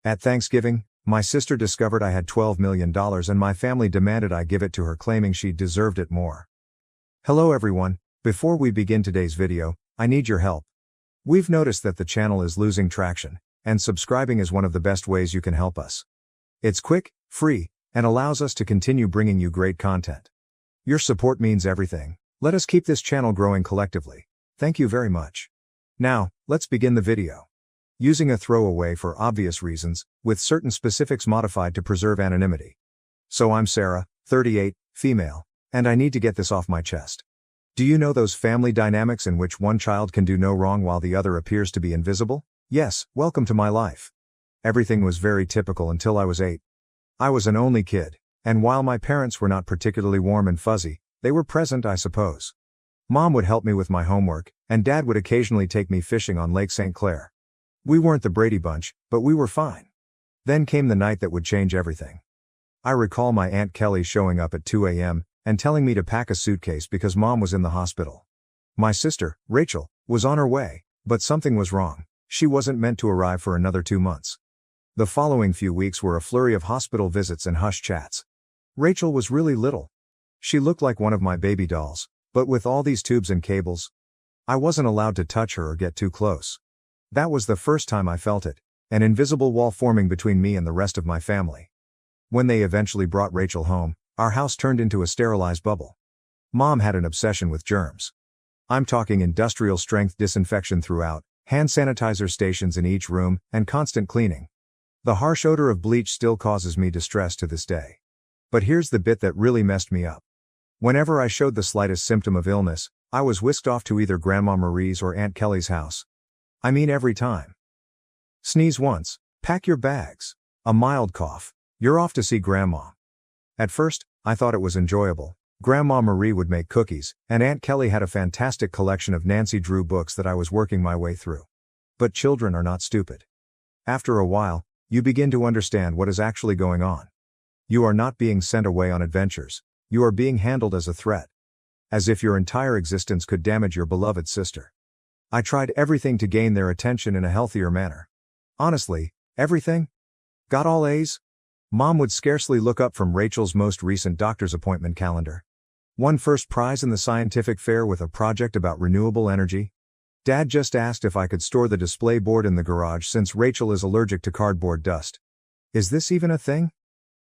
At Thanksgiving, my sister discovered I had $12 million and my family demanded I give it to her, claiming she deserved it more. Hello everyone, before we begin today's video, I need your help. We've noticed that the channel is losing traction, and subscribing is one of the best ways you can help us. It's quick, free, and allows us to continue bringing you great content. Your support means everything. Let us keep this channel growing collectively. Thank you very much. Now, let's begin the video. Using a throwaway for obvious reasons, with certain specifics modified to preserve anonymity. So I'm Sarah, 38, female, and I need to get this off my chest. Do you know those family dynamics in which one child can do no wrong while the other appears to be invisible? Yes, welcome to my life. Everything was very typical until I was 8. I was an only kid, and while my parents were not particularly warm and fuzzy, they were present, I suppose. Mom would help me with my homework, and Dad would occasionally take me fishing on Lake St. Clair. We weren't the Brady Bunch, but we were fine. Then came the night that would change everything. I recall my Aunt Kelly showing up at 2 a.m. and telling me to pack a suitcase because Mom was in the hospital. My sister, Rachel, was on her way, but something was wrong. She wasn't meant to arrive for another 2 months. The following few weeks were a flurry of hospital visits and hush chats. Rachel was really little. She looked like one of my baby dolls, but with all these tubes and cables, I wasn't allowed to touch her or get too close. That was the first time I felt it, an invisible wall forming between me and the rest of my family. When they eventually brought Rachel home, our house turned into a sterilized bubble. Mom had an obsession with germs. I'm talking industrial strength disinfection throughout, hand sanitizer stations in each room, and constant cleaning. The harsh odor of bleach still causes me distress to this day. But here's the bit that really messed me up. Whenever I showed the slightest symptom of illness, I was whisked off to either Grandma Marie's or Aunt Kelly's house. I mean every time. Sneeze once, pack your bags. A mild cough, you're off to see Grandma. At first, I thought it was enjoyable. Grandma Marie would make cookies, and Aunt Kelly had a fantastic collection of Nancy Drew books that I was working my way through. But children are not stupid. After a while, you begin to understand what is actually going on. You are not being sent away on adventures, you are being handled as a threat. As if your entire existence could damage your beloved sister. I tried everything to gain their attention in a healthier manner. Honestly, everything? Got all A's? Mom would scarcely look up from Rachel's most recent doctor's appointment calendar. Won first prize in the scientific fair with a project about renewable energy. Dad just asked if I could store the display board in the garage since Rachel is allergic to cardboard dust. Is this even a thing?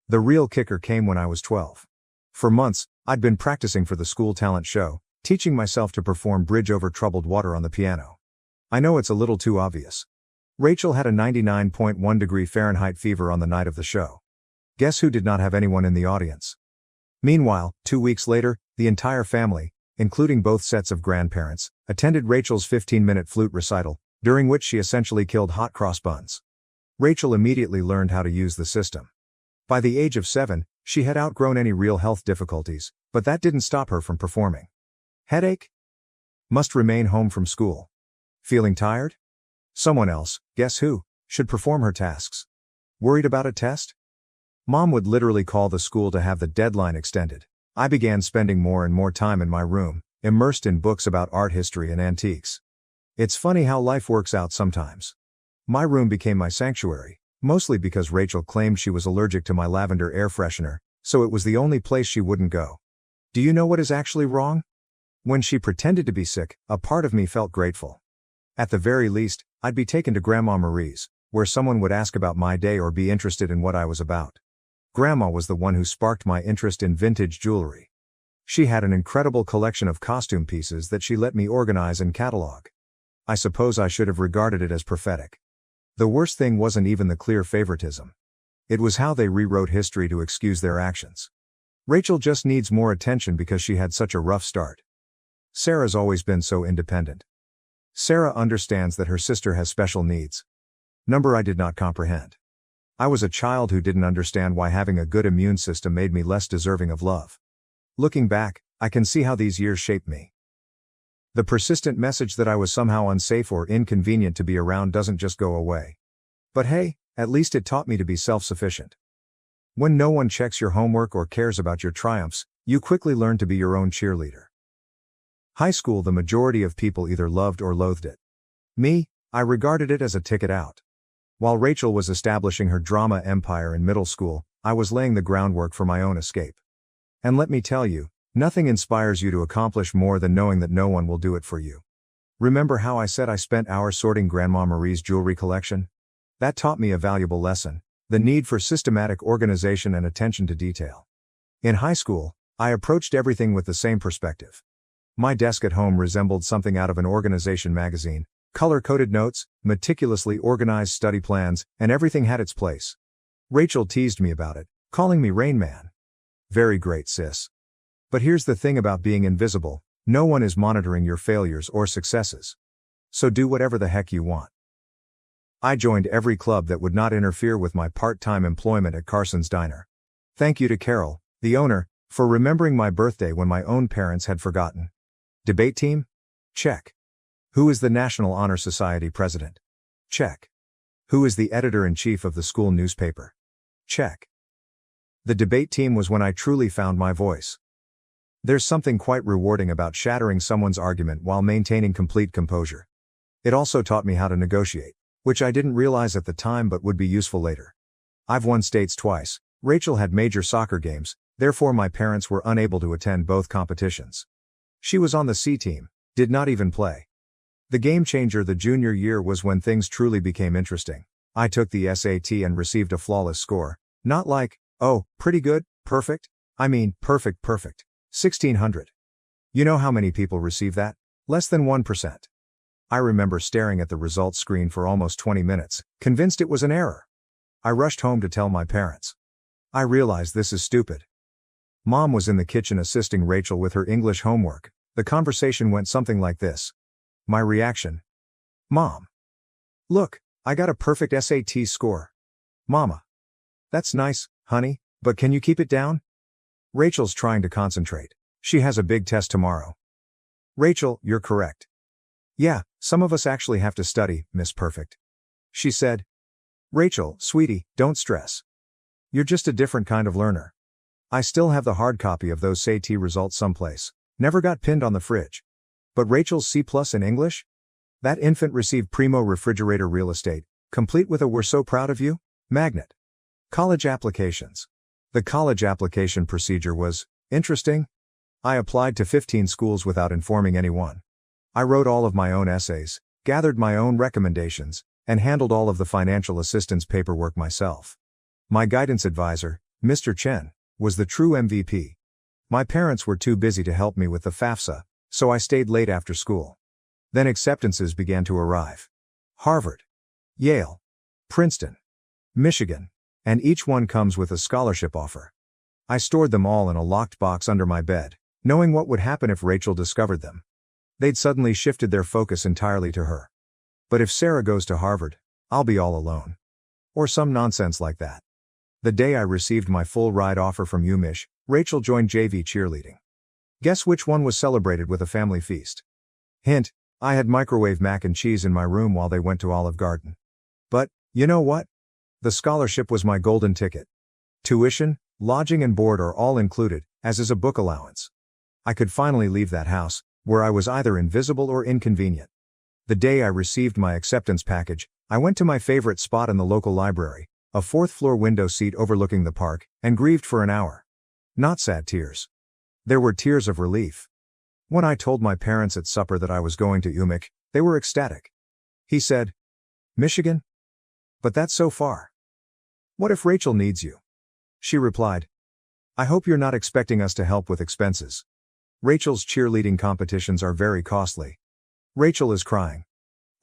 The real kicker came when I was 12. For months, I'd been practicing for the school talent show, teaching myself to perform Bridge Over Troubled Water on the piano. I know it's a little too obvious. Rachel had a 99.1 degree Fahrenheit fever on the night of the show. Guess who did not have anyone in the audience? Meanwhile, 2 weeks later, the entire family, including both sets of grandparents, attended Rachel's 15-minute flute recital, during which she essentially killed hot cross buns. Rachel immediately learned how to use the system. By the age of 7, she had outgrown any real health difficulties, but that didn't stop her from performing. Headache? Must remain home from school. Feeling tired? Someone else, guess who, should perform her tasks. Worried about a test? Mom would literally call the school to have the deadline extended. I began spending more and more time in my room, immersed in books about art history and antiques. It's funny how life works out sometimes. My room became my sanctuary, mostly because Rachel claimed she was allergic to my lavender air freshener, so it was the only place she wouldn't go. Do you know what is actually wrong? When she pretended to be sick, a part of me felt grateful. At the very least, I'd be taken to Grandma Marie's, where someone would ask about my day or be interested in what I was about. Grandma was the one who sparked my interest in vintage jewelry. She had an incredible collection of costume pieces that she let me organize and catalog. I suppose I should have regarded it as prophetic. The worst thing wasn't even the clear favoritism. It was how they rewrote history to excuse their actions. Rachel just needs more attention because she had such a rough start. Sarah's always been so independent. Sarah understands that her sister has special needs. Number I did not comprehend. I was a child who didn't understand why having a good immune system made me less deserving of love. Looking back, I can see how these years shaped me. The persistent message that I was somehow unsafe or inconvenient to be around doesn't just go away. But hey, at least it taught me to be self-sufficient. When no one checks your homework or cares about your triumphs, you quickly learn to be your own cheerleader. High school, the majority of people either loved or loathed it. Me, I regarded it as a ticket out. While Rachel was establishing her drama empire in middle school, I was laying the groundwork for my own escape. And let me tell you, nothing inspires you to accomplish more than knowing that no one will do it for you. Remember how I said I spent hours sorting Grandma Marie's jewelry collection? That taught me a valuable lesson: the need for systematic organization and attention to detail. In high school, I approached everything with the same perspective. My desk at home resembled something out of an organization magazine: color-coded notes, meticulously organized study plans, and everything had its place. Rachel teased me about it, calling me Rain Man. Very great, sis. But here's the thing about being invisible: no one is monitoring your failures or successes. So do whatever the heck you want. I joined every club that would not interfere with my part-time employment at Carson's Diner. Thank you to Carol, the owner, for remembering my birthday when my own parents had forgotten. Debate team? Check. Who is the National Honor Society president? Check. Who is the editor-in-chief of the school newspaper? Check. The debate team was when I truly found my voice. There's something quite rewarding about shattering someone's argument while maintaining complete composure. It also taught me how to negotiate, which I didn't realize at the time but would be useful later. I've won states twice. Rachel had major soccer games, therefore my parents were unable to attend both competitions. She was on the C team, did not even play. The game changer the junior year was when things truly became interesting. I took the SAT and received a flawless score. Not like, oh, pretty good, perfect. I mean, perfect. 1600. You know how many people receive that? Less than 1%. I remember staring at the results screen for almost 20 minutes, convinced it was an error. I rushed home to tell my parents. I realized this is stupid. Mom was in the kitchen assisting Rachel with her English homework. The conversation went something like this. My reaction: Mom. Look, I got a perfect SAT score. Mama. That's nice, honey, but can you keep it down? Rachel's trying to concentrate. She has a big test tomorrow. Rachel, you're correct. Yeah, some of us actually have to study, Miss Perfect. She said. Rachel, sweetie, don't stress. You're just a different kind of learner. I still have the hard copy of those SAT results someplace. Never got pinned on the fridge. But Rachel's C+ in English? That infant received primo refrigerator real estate, complete with a "we're so proud of you" magnet. College applications. The college application procedure was interesting. I applied to 15 schools without informing anyone. I wrote all of my own essays, gathered my own recommendations, and handled all of the financial assistance paperwork myself. My guidance advisor, Mr. Chen, was the true MVP. My parents were too busy to help me with the FAFSA, so I stayed late after school. Then acceptances began to arrive. Harvard, Yale, Princeton, Michigan, and each one comes with a scholarship offer. I stored them all in a locked box under my bed, knowing what would happen if Rachel discovered them. They'd suddenly shifted their focus entirely to her. But if Sarah goes to Harvard, I'll be all alone. Or some nonsense like that. The day I received my full ride offer from UMich, Rachel joined JV cheerleading. Guess which one was celebrated with a family feast? Hint, I had microwave mac and cheese in my room while they went to Olive Garden. But, you know what? The scholarship was my golden ticket. Tuition, lodging and board are all included, as is a book allowance. I could finally leave that house, where I was either invisible or inconvenient. The day I received my acceptance package, I went to my favorite spot in the local library, a fourth-floor window seat overlooking the park, and grieved for an hour. Not sad tears. There were tears of relief. When I told my parents at supper that I was going to UMich, they were ecstatic. He said, Michigan? But that's so far. What if Rachel needs you? She replied, I hope you're not expecting us to help with expenses. Rachel's cheerleading competitions are very costly. Rachel is crying.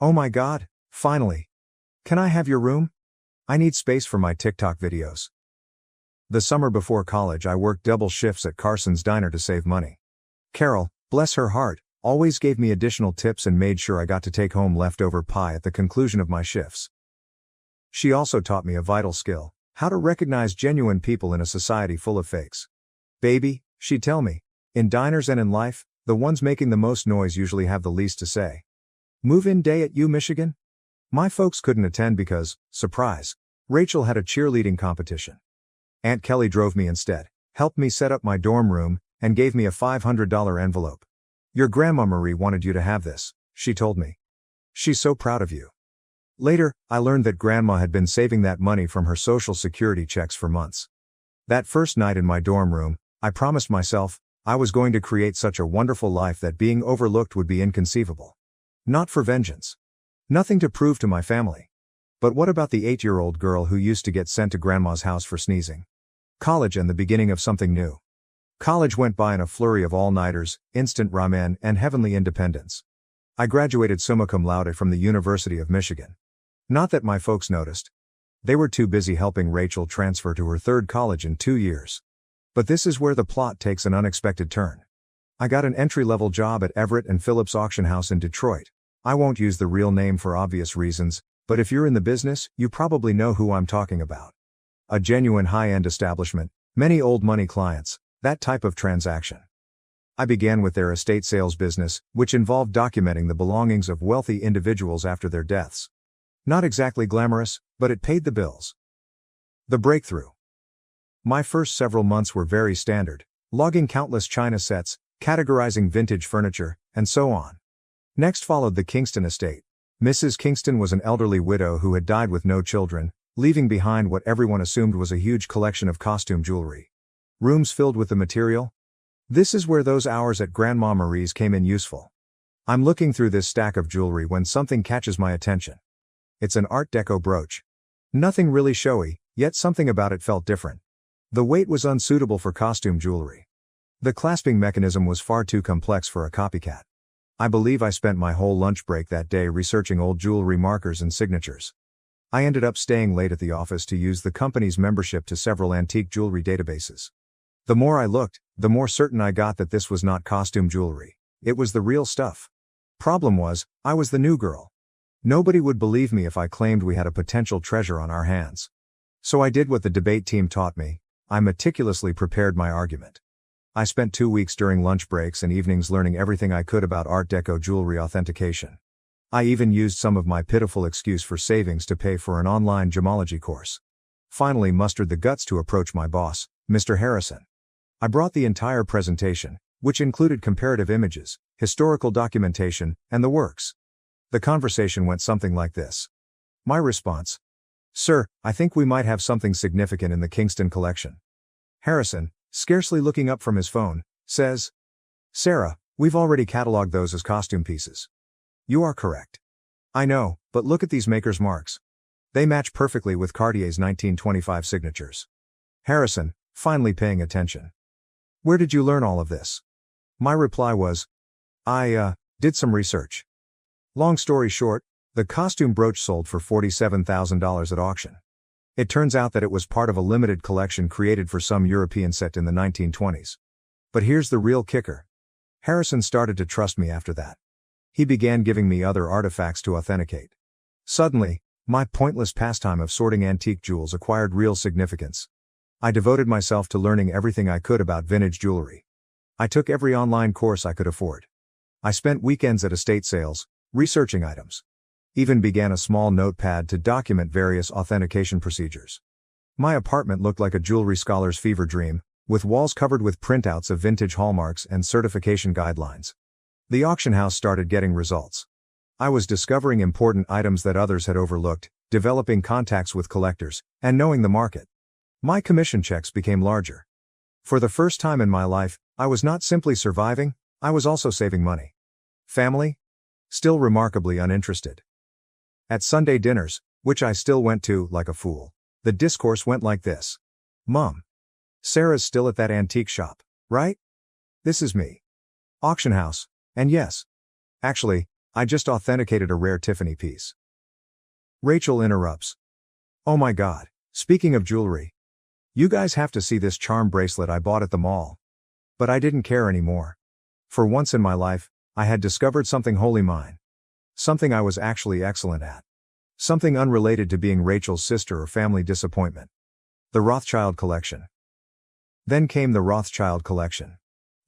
Oh my God, finally. Can I have your room? I need space for my TikTok videos. The summer before college I worked double shifts at Carson's Diner to save money. Carol, bless her heart, always gave me additional tips and made sure I got to take home leftover pie at the conclusion of my shifts. She also taught me a vital skill: how to recognize genuine people in a society full of fakes. Baby, she'd tell me, in diners and in life, the ones making the most noise usually have the least to say. Move-in day at U Michigan? My folks couldn't attend because, surprise, Rachel had a cheerleading competition. Aunt Kelly drove me instead, helped me set up my dorm room, and gave me a $500 envelope. Your Grandma Marie wanted you to have this, she told me. She's so proud of you. Later, I learned that Grandma had been saving that money from her Social Security checks for months. That first night in my dorm room, I promised myself, I was going to create such a wonderful life that being overlooked would be inconceivable. Not for vengeance. Nothing to prove to my family. But what about the 8-year-old girl who used to get sent to Grandma's house for sneezing? College and the beginning of something new. College went by in a flurry of all-nighters, instant ramen, and heavenly independence. I graduated summa cum laude from the University of Michigan. Not that my folks noticed. They were too busy helping Rachel transfer to her third college in 2 years. But this is where the plot takes an unexpected turn. I got an entry-level job at Everett and Phillips Auction House in Detroit. I won't use the real name for obvious reasons, but if you're in the business, you probably know who I'm talking about. A genuine high-end establishment, many old money clients, that type of transaction. I began with their estate sales business, which involved documenting the belongings of wealthy individuals after their deaths. Not exactly glamorous, but it paid the bills. The breakthrough. My first several months were very standard, logging countless china sets, categorizing vintage furniture, and so on. Next followed the Kingston estate. Mrs. Kingston was an elderly widow who had died with no children, leaving behind what everyone assumed was a huge collection of costume jewelry. Rooms filled with the material? This is where those hours at Grandma Marie's came in useful. I'm looking through this stack of jewelry when something catches my attention. It's an Art Deco brooch. Nothing really showy, yet something about it felt different. The weight was unsuitable for costume jewelry. The clasping mechanism was far too complex for a copycat. I believe I spent my whole lunch break that day researching old jewelry markers and signatures. I ended up staying late at the office to use the company's membership to several antique jewelry databases. The more I looked, the more certain I got that this was not costume jewelry. It was the real stuff. Problem was, I was the new girl. Nobody would believe me if I claimed we had a potential treasure on our hands. So I did what the debate team taught me. I meticulously prepared my argument. I spent 2 weeks during lunch breaks and evenings learning everything I could about Art Deco jewelry authentication. I even used some of my pitiful excuse for savings to pay for an online gemology course. Finally mustered the guts to approach my boss, Mr. Harrison. I brought the entire presentation, which included comparative images, historical documentation, and the works. The conversation went something like this. My response: "Sir, I think we might have something significant in the Kingston collection." Harrison, scarcely looking up from his phone, says, "Sarah, we've already cataloged those as costume pieces." You are correct. I know, but look at these maker's marks. They match perfectly with Cartier's 1925 signatures. Harrison, finally paying attention. Where did you learn all of this? My reply was, I did some research. Long story short, the costume brooch sold for $47,000 at auction. It turns out that it was part of a limited collection created for some European set in the 1920s. But here's the real kicker. Harrison started to trust me after that. He began giving me other artifacts to authenticate. Suddenly, my pointless pastime of sorting antique jewels acquired real significance. I devoted myself to learning everything I could about vintage jewelry. I took every online course I could afford. I spent weekends at estate sales, researching items. Even began a small notepad to document various authentication procedures. My apartment looked like a jewelry scholar's fever dream, with walls covered with printouts of vintage hallmarks and certification guidelines. The auction house started getting results. I was discovering important items that others had overlooked, developing contacts with collectors, and knowing the market. My commission checks became larger. For the first time in my life, I was not simply surviving, I was also saving money. Family? Still remarkably uninterested. At Sunday dinners, which I still went to like a fool, the discourse went like this. Mom. Sarah's still at that antique shop, right? This is me. Auction house, and yes. Actually, I just authenticated a rare Tiffany piece. Rachel interrupts. Oh my God, speaking of jewelry. You guys have to see this charm bracelet I bought at the mall. But I didn't care anymore. For once in my life, I had discovered something wholly mine. Something I was actually excellent at. Something unrelated to being Rachel's sister or family disappointment. The Rothschild collection. Then came the Rothschild collection.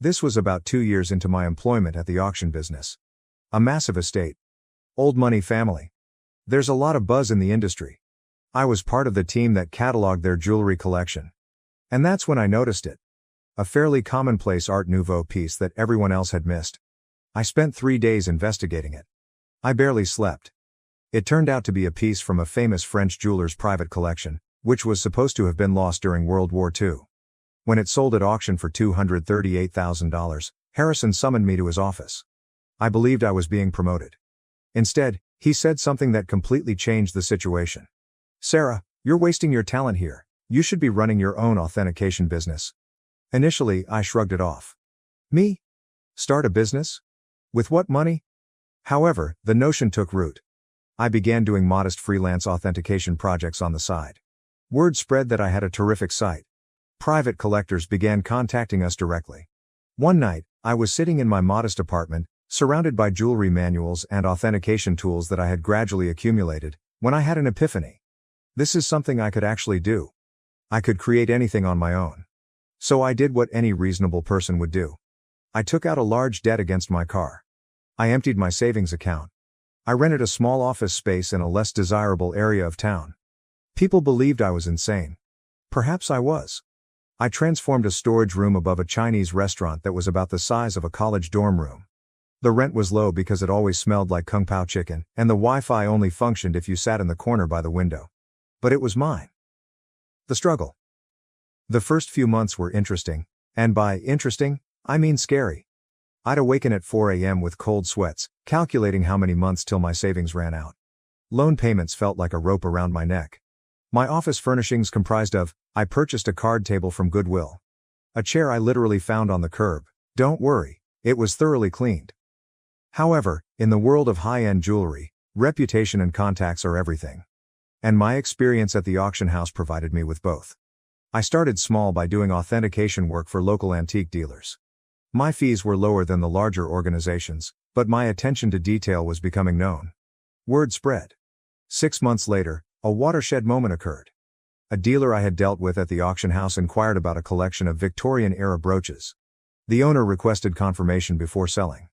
This was about 2 years into my employment at the auction business. A massive estate. Old money family. There's a lot of buzz in the industry. I was part of the team that cataloged their jewelry collection. And that's when I noticed it. A fairly commonplace Art Nouveau piece that everyone else had missed. I spent 3 days investigating it. I barely slept. It turned out to be a piece from a famous French jeweler's private collection, which was supposed to have been lost during World War II. When it sold at auction for $238,000, Harrison summoned me to his office. I believed I was being promoted. Instead, he said something that completely changed the situation. "Sarah, you're wasting your talent here. You should be running your own authentication business." Initially, I shrugged it off. Me? Start a business? With what money? However, the notion took root. I began doing modest freelance authentication projects on the side. Word spread that I had a terrific site. Private collectors began contacting us directly. One night, I was sitting in my modest apartment, surrounded by jewelry manuals and authentication tools that I had gradually accumulated, when I had an epiphany. This is something I could actually do. I could create anything on my own. So I did what any reasonable person would do. I took out a large debt against my car. I emptied my savings account. I rented a small office space in a less desirable area of town. People believed I was insane. Perhaps I was. I transformed a storage room above a Chinese restaurant that was about the size of a college dorm room. The rent was low because it always smelled like Kung Pao chicken, and the Wi-Fi only functioned if you sat in the corner by the window. But it was mine. The struggle. The first few months were interesting, and by interesting, I mean scary. I'd awaken at 4 a.m. with cold sweats, calculating how many months till my savings ran out. Loan payments felt like a rope around my neck. My office furnishings comprised of, I purchased a card table from Goodwill. A chair I literally found on the curb. Don't worry, it was thoroughly cleaned. However, in the world of high-end jewelry, reputation and contacts are everything. And my experience at the auction house provided me with both. I started small by doing authentication work for local antique dealers. My fees were lower than the larger organizations, but my attention to detail was becoming known. Word spread. 6 months later, a watershed moment occurred. A dealer I had dealt with at the auction house inquired about a collection of Victorian-era brooches. The owner requested confirmation before selling.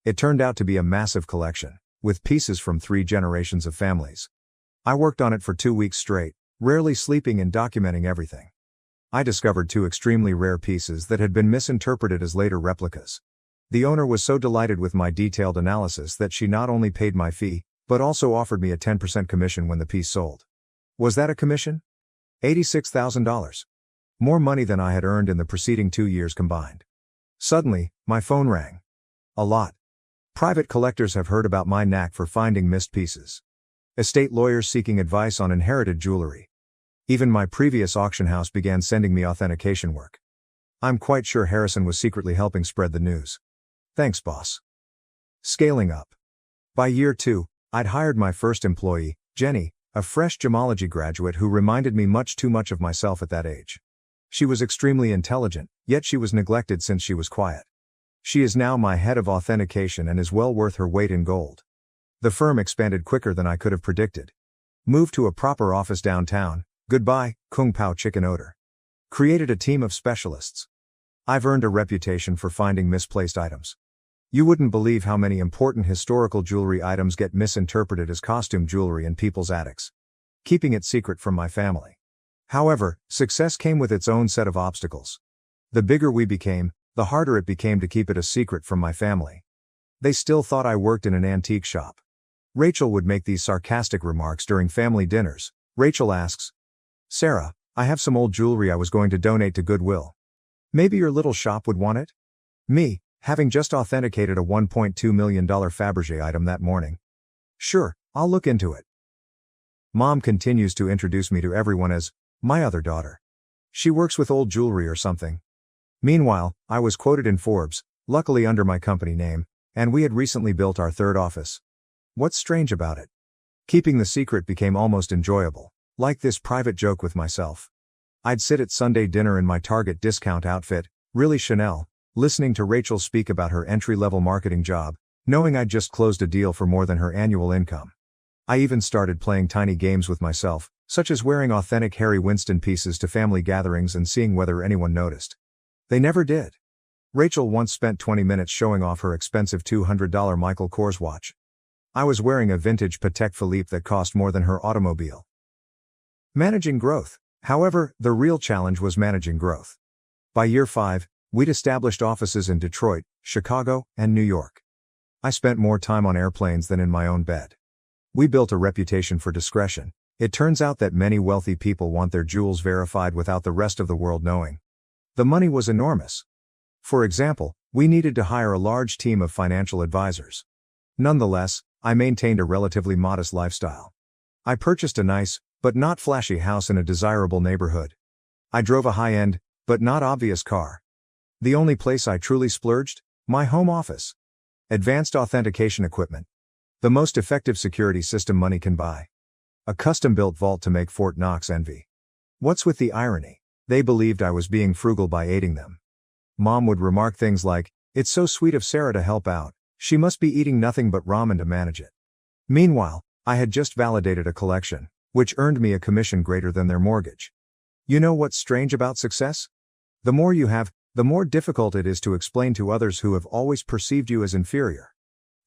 It turned out to be a massive collection, with pieces from 3 generations of families. I worked on it for 2 weeks straight, rarely sleeping and documenting everything. I discovered 2 extremely rare pieces that had been misinterpreted as later replicas. The owner was so delighted with my detailed analysis that she not only paid my fee, but also offered me a 10% commission when the piece sold. Was that a commission? $86,000. More money than I had earned in the preceding 2 years combined. Suddenly, my phone rang. A lot. Private collectors have heard about my knack for finding missed pieces. Estate lawyers seeking advice on inherited jewelry. Even my previous auction house began sending me authentication work. I'm quite sure Harrison was secretly helping spread the news. Thanks, boss. Scaling up. By year 2, I'd hired my first employee, Jenny, a fresh gemology graduate who reminded me much too much of myself at that age. She was extremely intelligent, yet she was neglected since she was quiet. She is now my head of authentication and is well worth her weight in gold. The firm expanded quicker than I could have predicted. Moved to a proper office downtown. Goodbye, Kung Pao chicken odor. Created a team of specialists. I've earned a reputation for finding misplaced items. You wouldn't believe how many important historical jewelry items get misinterpreted as costume jewelry in people's attics. Keeping it secret from my family. However, success came with its own set of obstacles. The bigger we became, the harder it became to keep it a secret from my family. They still thought I worked in an antique shop. Rachel would make these sarcastic remarks during family dinners. Rachel asks, "Sarah, I have some old jewelry I was going to donate to Goodwill. Maybe your little shop would want it?" Me, having just authenticated a $1.2 million Fabergé item that morning. "Sure, I'll look into it." Mom continues to introduce me to everyone as my other daughter. She works with old jewelry or something. Meanwhile, I was quoted in Forbes, luckily under my company name, and we had recently built our 3rd office. What's strange about it? Keeping the secret became almost enjoyable. Like this private joke with myself. I'd sit at Sunday dinner in my Target discount outfit, really Chanel, listening to Rachel speak about her entry-level marketing job, knowing I'd just closed a deal for more than her annual income. I even started playing tiny games with myself, such as wearing authentic Harry Winston pieces to family gatherings and seeing whether anyone noticed. They never did. Rachel once spent 20 minutes showing off her expensive $200 Michael Kors watch. I was wearing a vintage Patek Philippe that cost more than her automobile. Managing growth. However, the real challenge was managing growth. By year 5, we'd established offices in Detroit, Chicago, and New York. I spent more time on airplanes than in my own bed. We built a reputation for discretion. It turns out that many wealthy people want their jewels verified without the rest of the world knowing. The money was enormous. For example, we needed to hire a large team of financial advisors. Nonetheless, I maintained a relatively modest lifestyle. I purchased a nice, but not flashy house in a desirable neighborhood. I drove a high-end, but not obvious car. The only place I truly splurged? My home office. Advanced authentication equipment. The most effective security system money can buy. A custom-built vault to make Fort Knox envy. What's with the irony? They believed I was being frugal by aiding them. Mom would remark things like, "It's so sweet of Sarah to help out. She must be eating nothing but ramen to manage it." Meanwhile, I had just validated a collection, which earned me a commission greater than their mortgage. You know what's strange about success? The more you have, the more difficult it is to explain to others who have always perceived you as inferior.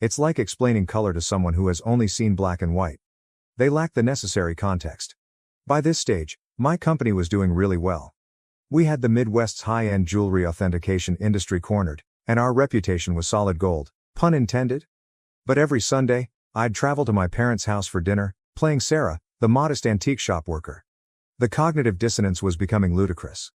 It's like explaining color to someone who has only seen black and white. They lack the necessary context. By this stage, my company was doing really well. We had the Midwest's high-end jewelry authentication industry cornered, and our reputation was solid gold, pun intended. But every Sunday, I'd travel to my parents' house for dinner, playing Sarah, the modest antique shop worker. The cognitive dissonance was becoming ludicrous.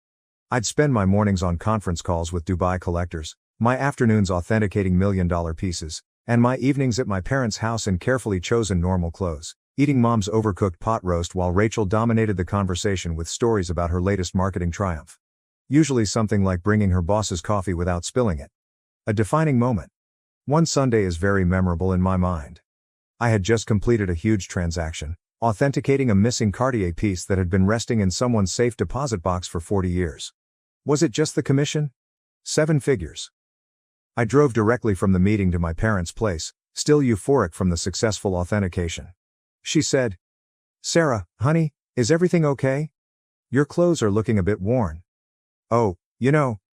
I'd spend my mornings on conference calls with Dubai collectors, my afternoons authenticating million-dollar pieces, and my evenings at my parents' house in carefully chosen normal clothes, eating Mom's overcooked pot roast while Rachel dominated the conversation with stories about her latest marketing triumph. Usually something like bringing her boss's coffee without spilling it. A defining moment. One Sunday is very memorable in my mind. I had just completed a huge transaction, authenticating a missing Cartier piece that had been resting in someone's safe deposit box for 40 years. Was it just the commission? 7 figures. I drove directly from the meeting to my parents' place, still euphoric from the successful authentication. She said, "Sarah, honey, is everything okay? Your clothes are looking a bit worn." "Oh,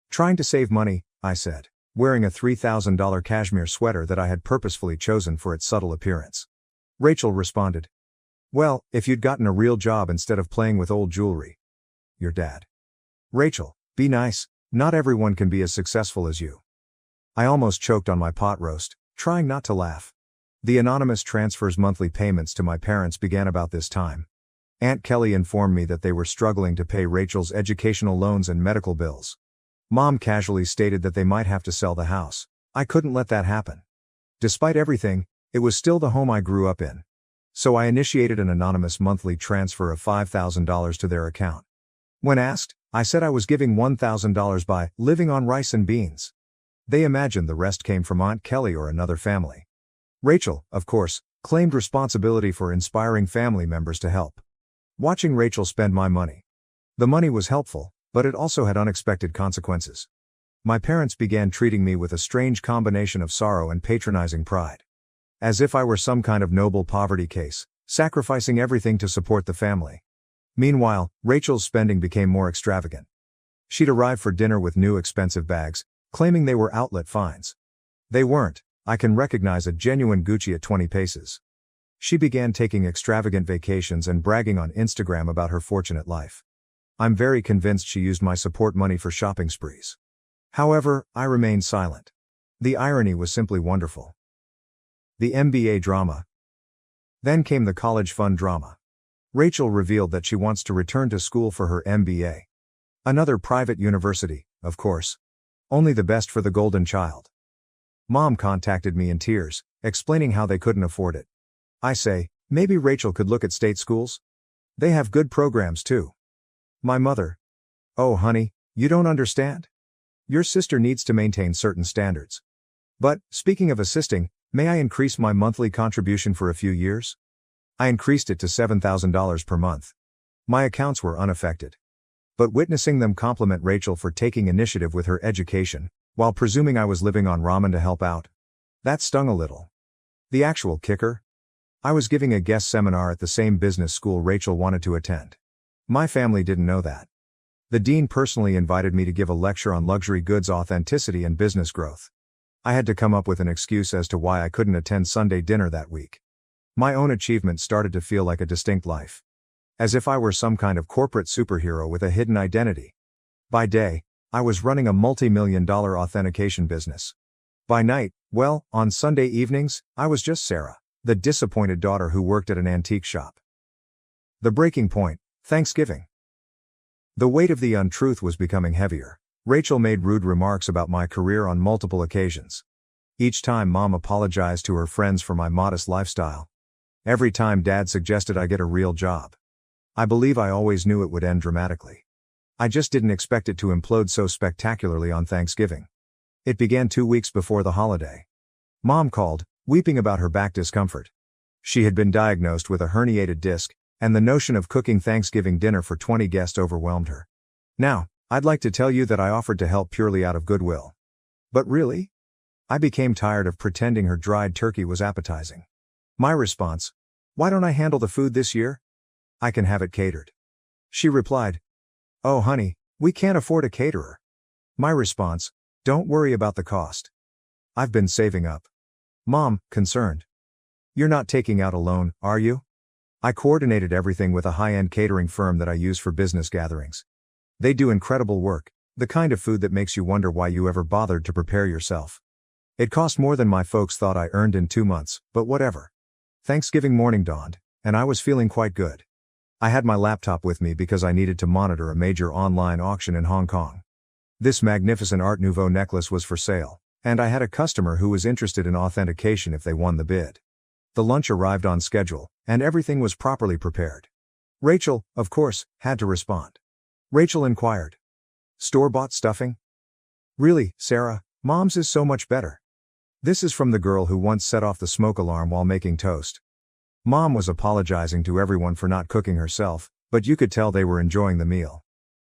trying to save money," I said, wearing a $3,000 cashmere sweater that I had purposefully chosen for its subtle appearance. Rachel responded, "Well, if you'd gotten a real job instead of playing with old jewelry." "Your dad." "Rachel, be nice, not everyone can be as successful as you." I almost choked on my pot roast, trying not to laugh. The anonymous transfers monthly payments to my parents began about this time. Aunt Kelly informed me that they were struggling to pay Rachel's educational loans and medical bills. Mom casually stated that they might have to sell the house. I couldn't let that happen. Despite everything, it was still the home I grew up in. So I initiated an anonymous monthly transfer of $5,000 to their account. When asked, I said I was giving $1,000 by living on rice and beans. They imagined the rest came from Aunt Kelly or another family. Rachel, of course, claimed responsibility for inspiring family members to help. Watching Rachel spend my money. The money was helpful, but it also had unexpected consequences. My parents began treating me with a strange combination of sorrow and patronizing pride. As if I were some kind of noble poverty case, sacrificing everything to support the family. Meanwhile, Rachel's spending became more extravagant. She'd arrive for dinner with new expensive bags, claiming they were outlet finds. They weren't. I can recognize a genuine Gucci at 20 paces. She began taking extravagant vacations and bragging on Instagram about her fortunate life. I'm very convinced she used my support money for shopping sprees. However, I remained silent. The irony was simply wonderful. The MBA drama. Then came the college fund drama. Rachel revealed that she wants to return to school for her MBA. Another private university, of course. Only the best for the golden child. Mom contacted me in tears, explaining how they couldn't afford it. I say, maybe Rachel could look at state schools? They have good programs too. My mother. Oh honey, you don't understand? Your sister needs to maintain certain standards. But, speaking of assisting, may I increase my monthly contribution for a few years? I increased it to $7,000 per month. My accounts were unaffected. But witnessing them compliment Rachel for taking initiative with her education, while presuming I was living on ramen to help out, that stung a little. The actual kicker? I was giving a guest seminar at the same business school Rachel wanted to attend. My family didn't know that. The dean personally invited me to give a lecture on luxury goods authenticity and business growth. I had to come up with an excuse as to why I couldn't attend Sunday dinner that week. My own achievement started to feel like a distinct life. As if I were some kind of corporate superhero with a hidden identity. By day, I was running a multi-million-dollar authentication business. By night, well, on Sunday evenings, I was just Sarah, The disappointed daughter who worked at an antique shop. The breaking point, Thanksgiving. The weight of the untruth was becoming heavier. Rachel made rude remarks about my career on multiple occasions. Each time Mom apologized to her friends for my modest lifestyle. Every time Dad suggested I get a real job. I believe I always knew it would end dramatically. I just didn't expect it to implode so spectacularly on Thanksgiving. It began 2 weeks before the holiday. Mom called, weeping about her back discomfort. She had been diagnosed with a herniated disc, and the notion of cooking Thanksgiving dinner for 20 guests overwhelmed her. Now, I'd like to tell you that I offered to help purely out of goodwill. But really? I became tired of pretending her dried turkey was appetizing. My response: why don't I handle the food this year? I can have it catered. She replied, oh honey, we can't afford a caterer. My response: don't worry about the cost. I've been saving up. Mom, concerned. You're not taking out a loan, are you? I coordinated everything with a high-end catering firm that I use for business gatherings. They do incredible work, the kind of food that makes you wonder why you ever bothered to prepare yourself. It cost more than my folks thought I earned in 2 months, but whatever. Thanksgiving morning dawned, and I was feeling quite good. I had my laptop with me because I needed to monitor a major online auction in Hong Kong. This magnificent Art Nouveau necklace was for sale, and I had a customer who was interested in authentication if they won the bid. The lunch arrived on schedule, and everything was properly prepared. Rachel, of course, had to respond. Rachel inquired. Store-bought stuffing? Really, Sarah, Mom's is so much better. This is from the girl who once set off the smoke alarm while making toast. Mom was apologizing to everyone for not cooking herself, but you could tell they were enjoying the meal.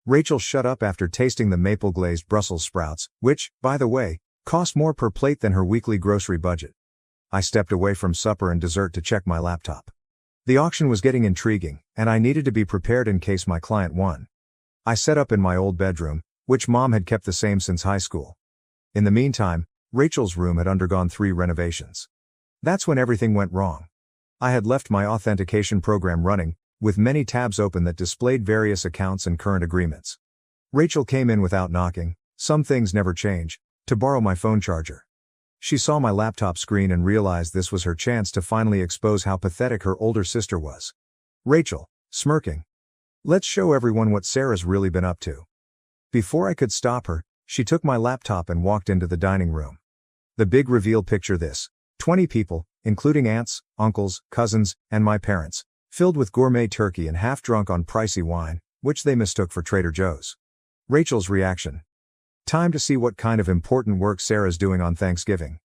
Rachel shut up after tasting the maple-glazed Brussels sprouts, which, by the way, cost more per plate than her weekly grocery budget. I stepped away from supper and dessert to check my laptop. The auction was getting intriguing, and I needed to be prepared in case my client won. I set up in my old bedroom, which Mom had kept the same since high school. In the meantime, Rachel's room had undergone 3 renovations. That's when everything went wrong. I had left my authentication program running, with many tabs open that displayed various accounts and current agreements. Rachel came in without knocking, some things never change, to borrow my phone charger. She saw my laptop screen and realized this was her chance to finally expose how pathetic her older sister was. Rachel, smirking. Let's show everyone what Sarah's really been up to. Before I could stop her, she took my laptop and walked into the dining room. The big reveal: picture this: 20 people, including aunts, uncles, cousins, and my parents, filled with gourmet turkey and half drunk on pricey wine, which they mistook for Trader Joe's. Rachel's reaction. Time to see what kind of important work Sarah's doing on Thanksgiving.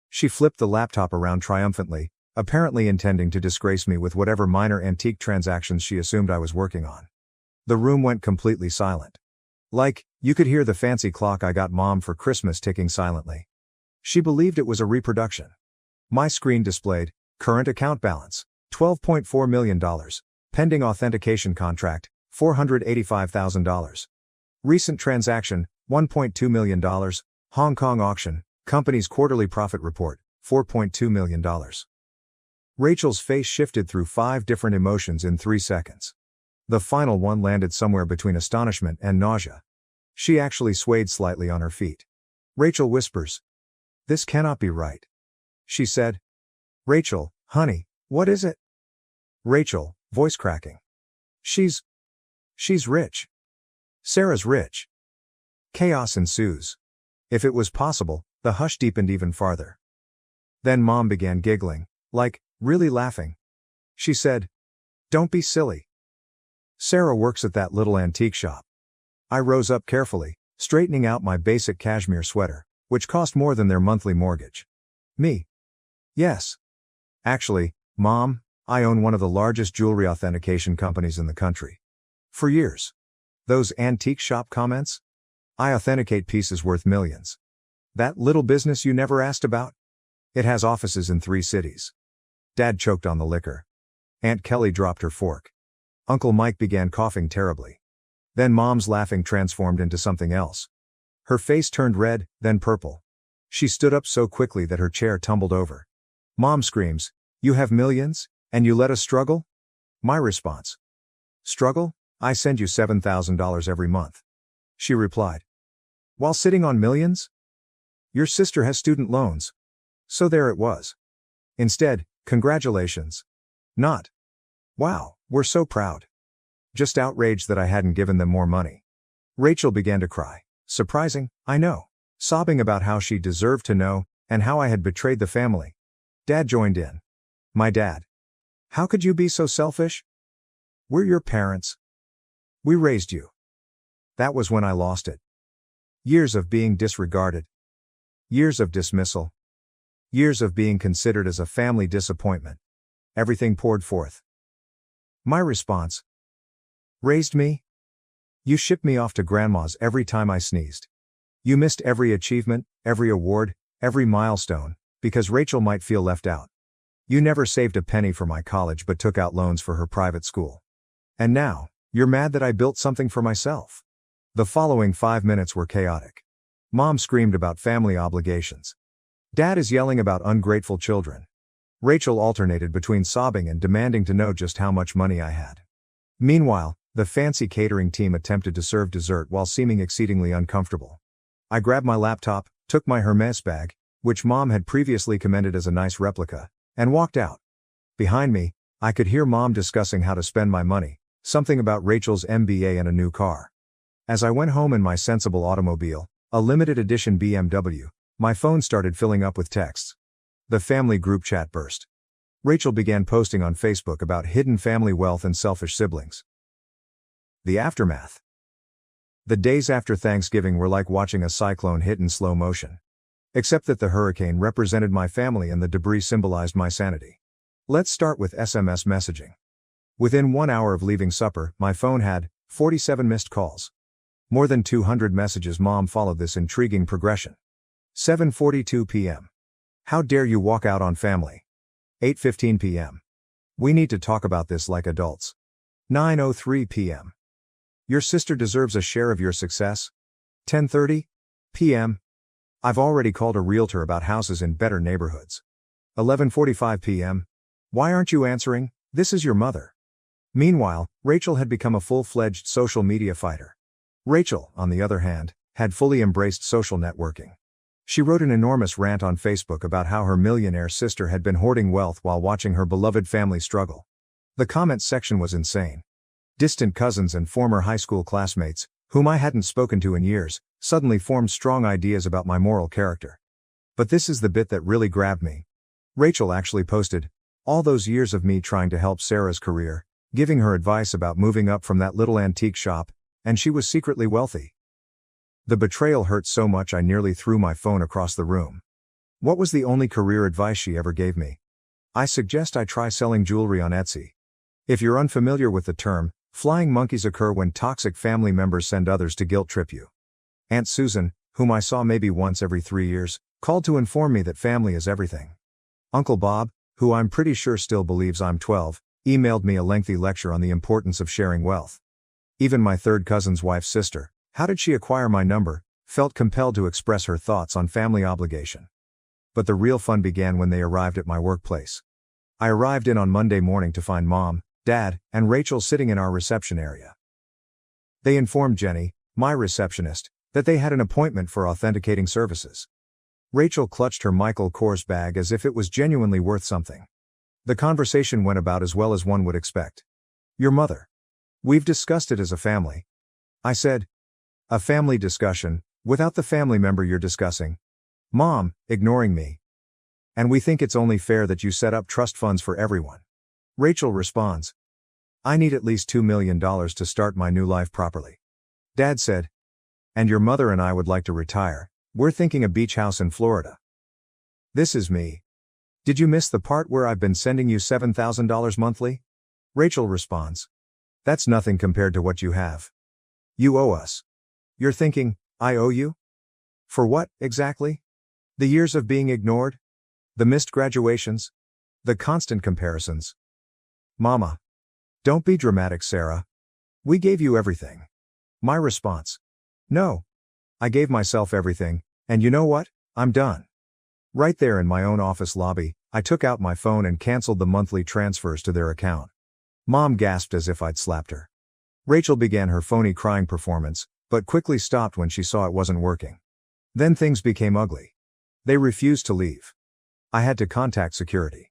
She flipped the laptop around triumphantly, apparently intending to disgrace me with whatever minor antique transactions she assumed I was working on. The room went completely silent. Like, you could hear the fancy clock I got Mom for Christmas ticking silently. She believed it was a reproduction. My screen displayed, current account balance, $12.4 million, pending authentication contract, $485,000. Recent transaction, $1.2 million, Hong Kong auction, company's quarterly profit report, $4.2 million. Rachel's face shifted through 5 different emotions in 3 seconds. The final one landed somewhere between astonishment and nausea. She actually swayed slightly on her feet. Rachel whispers, "This cannot be right." She said. Rachel, honey, what is it? Rachel, voice cracking. She's rich. Sarah's rich. Chaos ensues. If it was possible, the hush deepened even farther. Then Mom began giggling, like, really laughing. She said, "Don't be silly. Sarah works at that little antique shop." I rose up carefully, straightening out my basic cashmere sweater, which cost more than their monthly mortgage. Me? Yes. Actually, Mom, I own one of the largest jewelry authentication companies in the country. For years. Those antique shop comments? I authenticate pieces worth millions. That little business you never asked about? It has offices in 3 cities. Dad choked on the liquor. Aunt Kelly dropped her fork. Uncle Mike began coughing terribly. Then Mom's laughing transformed into something else. Her face turned red, then purple. She stood up so quickly that her chair tumbled over. Mom screams, "You have millions, and you let us struggle?" My response. "Struggle? I send you $7,000 every month." She replied. "While sitting on millions? Your sister has student loans." So there it was. Instead, Congratulations. Not. Wow, we're so proud. Just outraged that I hadn't given them more money. Rachel began to cry. Surprising, I know. Sobbing about how she deserved to know, and how I had betrayed the family. Dad joined in. My dad. How could you be so selfish? We're your parents. We raised you. That was when I lost it. Years of being disregarded. Years of dismissal. Years of being considered as a family disappointment. Everything poured forth. My response. Raised me? You shipped me off to grandma's every time I sneezed. You missed every achievement, every award, every milestone, because Rachel might feel left out. You never saved a penny for my college but took out loans for her private school. And now, you're mad that I built something for myself. The following 5 minutes were chaotic. Mom screamed about family obligations. Dad is yelling about ungrateful children. Rachel alternated between sobbing and demanding to know just how much money I had. Meanwhile, the fancy catering team attempted to serve dessert while seeming exceedingly uncomfortable. I grabbed my laptop, took my Hermes bag, which Mom had previously commended as a nice replica, and walked out. Behind me, I could hear Mom discussing how to spend my money, something about Rachel's MBA and a new car. As I went home in my sensible automobile, a limited edition BMW, my phone started filling up with texts. The family group chat burst. Rachel began posting on Facebook about hidden family wealth and selfish siblings. The aftermath. The days after Thanksgiving were like watching a cyclone hit in slow motion. Except that the hurricane represented my family and the debris symbolized my sanity. Let's start with SMS messaging. Within 1 hour of leaving supper, my phone had 47 missed calls. More than 200 messages. Mom followed this intriguing progression. 7:42 p.m. How dare you walk out on family? 8:15 p.m. We need to talk about this like adults. 9:03 p.m. Your sister deserves a share of your success. 10:30 p.m. I've already called a realtor about houses in better neighborhoods. 11:45 p.m. Why aren't you answering? This is your mother. Meanwhile, Rachel had become a full-fledged social media fighter. Rachel, on the other hand, had fully embraced social networking. She wrote an enormous rant on Facebook about how her millionaire sister had been hoarding wealth while watching her beloved family struggle. The comments section was insane. Distant cousins and former high school classmates, whom I hadn't spoken to in years, suddenly formed strong ideas about my moral character. But this is the bit that really grabbed me. Rachel actually posted, all those years of me trying to help Sarah's career, giving her advice about moving up from that little antique shop, and she was secretly wealthy. The betrayal hurt so much I nearly threw my phone across the room. What was the only career advice she ever gave me? I suggest I try selling jewelry on Etsy. If you're unfamiliar with the term, flying monkeys occur when toxic family members send others to guilt trip you. Aunt Susan, whom I saw maybe once every 3 years, called to inform me that family is everything. Uncle Bob, who I'm pretty sure still believes I'm 12, emailed me a lengthy lecture on the importance of sharing wealth. Even my third cousin's wife's sister, how did she acquire my number, felt compelled to express her thoughts on family obligation. But the real fun began when they arrived at my workplace. I arrived in on Monday morning to find Mom, Dad, and Rachel sitting in our reception area. They informed Jenny, my receptionist, that they had an appointment for authenticating services. Rachel clutched her Michael Kors bag as if it was genuinely worth something. The conversation went about as well as one would expect. Your mother. We've discussed it as a family. I said. A family discussion, without the family member you're discussing. Mom, ignoring me. And we think it's only fair that you set up trust funds for everyone. Rachel responds. I need at least $2 million to start my new life properly. Dad said. And your mother and I would like to retire. We're thinking a beach house in Florida. This is me. Did you miss the part where I've been sending you $7,000 monthly? Rachel responds. That's nothing compared to what you have. You owe us. You're thinking, I owe you? For what, exactly? The years of being ignored? The missed graduations? The constant comparisons? Mama. Don't be dramatic, Sarah. We gave you everything. My response. No. I gave myself everything, and you know what? I'm done. Right there in my own office lobby, I took out my phone and canceled the monthly transfers to their account. Mom gasped as if I'd slapped her. Rachel began her phony crying performance, but quickly stopped when she saw it wasn't working. Then things became ugly. They refused to leave. I had to contact security.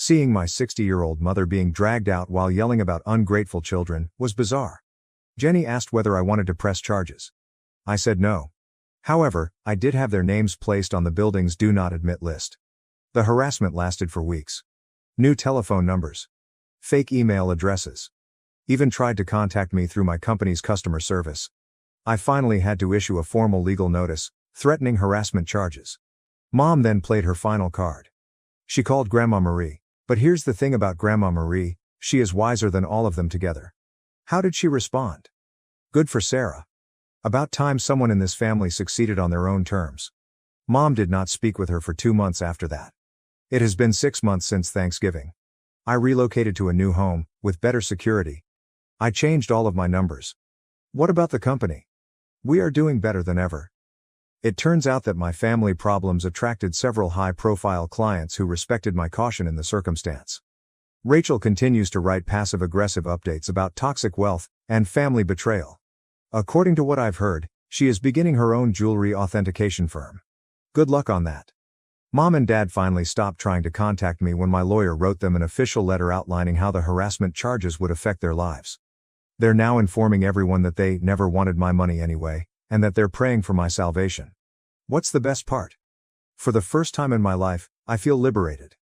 Seeing my 60-year-old mother being dragged out while yelling about ungrateful children was bizarre. Jenny asked whether I wanted to press charges. I said no. However, I did have their names placed on the building's do not admit list. The harassment lasted for weeks. New telephone numbers. Fake email addresses. Even tried to contact me through my company's customer service. I finally had to issue a formal legal notice, threatening harassment charges. Mom then played her final card. She called Grandma Marie. But here's the thing about Grandma Marie, she is wiser than all of them together. How did she respond? Good for Sarah. About time someone in this family succeeded on their own terms. Mom did not speak with her for 2 months after that. It has been 6 months since Thanksgiving. I relocated to a new home, with better security. I changed all of my numbers. What about the company? We are doing better than ever. It turns out that my family problems attracted several high-profile clients who respected my caution in the circumstance. Rachel continues to write passive-aggressive updates about toxic wealth and family betrayal. According to what I've heard, she is beginning her own jewelry authentication firm. Good luck on that. Mom and Dad finally stopped trying to contact me when my lawyer wrote them an official letter outlining how the harassment charges would affect their lives. They're now informing everyone that they never wanted my money anyway, and that they're praying for my salvation. What's the best part? For the first time in my life, I feel liberated.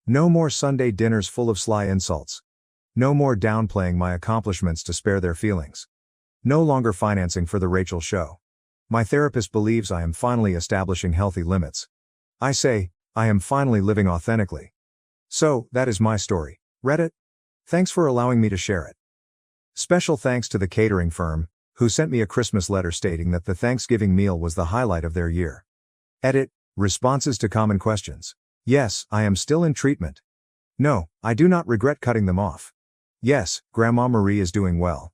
No more Sunday dinners full of sly insults. No more downplaying my accomplishments to spare their feelings. No longer financing for the Rachel show. My therapist believes I am finally establishing healthy limits. I say, I am finally living authentically. So, that is my story. Reddit? Thanks for allowing me to share it. Special thanks to the catering firm, who sent me a Christmas letter stating that the Thanksgiving meal was the highlight of their year. Edit, responses to common questions. Yes, I am still in treatment. No, I do not regret cutting them off. Yes, Grandma Marie is doing well.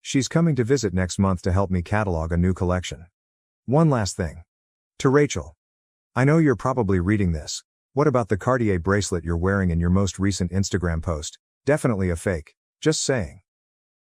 She's coming to visit next month to help me catalog a new collection. One last thing. To Rachel. I know you're probably reading this. What about the Cartier bracelet you're wearing in your most recent Instagram post? Definitely a fake. Just saying.